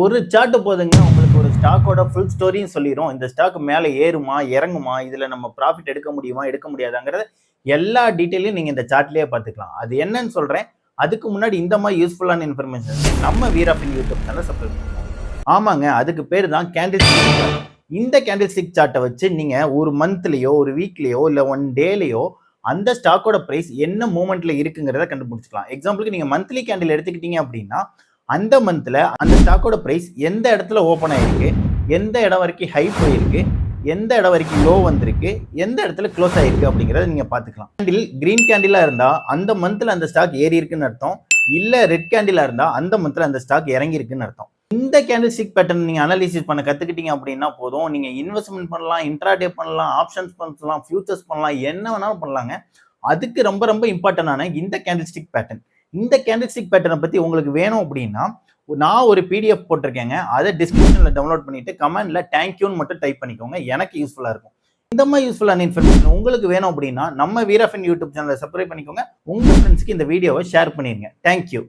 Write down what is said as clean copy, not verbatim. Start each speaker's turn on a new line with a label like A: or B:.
A: ஒரு சார்ட் போதுங்க உங்களுக்கு ஒரு ஸ்டாக்கோட ஃபுல் ஸ்டோரியும் சொல்லிரும். இந்த ஸ்டாக் மேல ஏறுமா, இறங்குமா, இதுல நம்ம ப்ராஃபிட் எடுக்க முடியுமா, எடுக்க முடியாதாங்கிறத எல்லா டீடைலையும் நீங்க இந்த சார்ட்லயே பார்த்துக்கலாம். அது என்னன்னு சொல்றேன். அதுக்கு முன்னாடி இந்த மாதிரி யூஸ்ஃபுல்லான இன்ஃபர்மேஷன் நம்ம வீராஃபின் யூடியூப் சேனலை சப்ஸ்கிரைப் பண்ணுங்க. ஆமாங்க, அதுக்கு பேர் தான் கேண்டில் ஸ்டிக் சார்ட். இந்த கேண்டில் ஸ்டிக் சார்ட்டை வச்சு நீங்க ஒரு மந்த்லயோ, ஒரு வீக்லயோ, இல்ல ஒன் டேலயோ அந்த ஸ்டாக்கோட பிரைஸ் என்ன மூவ்மெண்ட்ல இருக்குங்கிறத கண்டுபிடிச்சிக்கலாம். எக்ஸாம்பிளுக்கு நீங்க மந்த்லி கேண்டில் எடுத்துக்கிட்டீங்க அப்படின்னா அந்த மந்த்ல அந்த ஸ்டாக்கோட பிரைஸ் எந்த இடத்துல ஓப்பன் ஆயிருக்கு, எந்த இடம் வரைக்கும் ஹை போயிருக்கு, எந்த இடம் வரைக்கும் லோ வந்திருக்கு, எந்த இடத்துல க்ளோஸ் ஆயிருக்கு அப்படிங்கறத நீங்க பாத்துக்கலாம். கேண்டில் கிரீன் கேண்டிலா இருந்தா அந்த மந்த்ல அந்த ஸ்டாக் ஏறி இருக்குன்னு அர்த்தம். இல்ல ரெட் கேண்டிலா இருந்தா அந்த மந்த்ல அந்த ஸ்டாக் இறங்கி இருக்குன்னு அர்த்தம். இந்த கேண்டில் ஸ்டிக் பேட்டர்ன் நீங்க அனாலிசிஸ் பண்ண கத்துக்கிட்டீங்க அப்படின்னா போதும். நீங்க இன்வெஸ்ட்மெண்ட் பண்ணலாம், இன்ட்ராடே பண்ணலாம், ஆப்ஷன்ஸ் பண்ணலாம், ஃபியூச்சர்ஸ் பண்ணலாம், என்ன வேணாலும் பண்ணலாங்க. அதுக்கு ரொம்ப ரொம்ப இம்பார்ட்டன்டான இந்த கேண்டில் ஸ்டிக் பேட்டர்ன். இந்த கேண்டில் ஸ்டிக் பேட்டர்னை பத்தி உங்களுக்கு வேணும் அப்படின்னா நான் ஒரு பிடிஎஃப் போட்டிருக்கேங்க. அதை டிஸ்கிரிப்ஷன்ல டவுன்லோட் பண்ணிட்டு கமெண்ட்ல தேங்க்யூன்னு மட்டும் டைப் பண்ணிக்கோங்க. எனக்கு யூஸ்ஃபுல்லா இருக்கும். இந்த மாதிரி யூஸ்ஃபுல்லான இன்ஃபர்மேஷன் உங்களுக்கு வேணும் அப்படின்னா நம்ம வீராஃபின் யூடியூப் சேனலை சப்ஸ்கிரைப் பண்ணிக்கோங்க. உங்க ஃப்ரெண்ட்ஸ்க்கு இந்த வீடியோவை ஷேர் பண்ணிருங்க. தேங்க்யூ.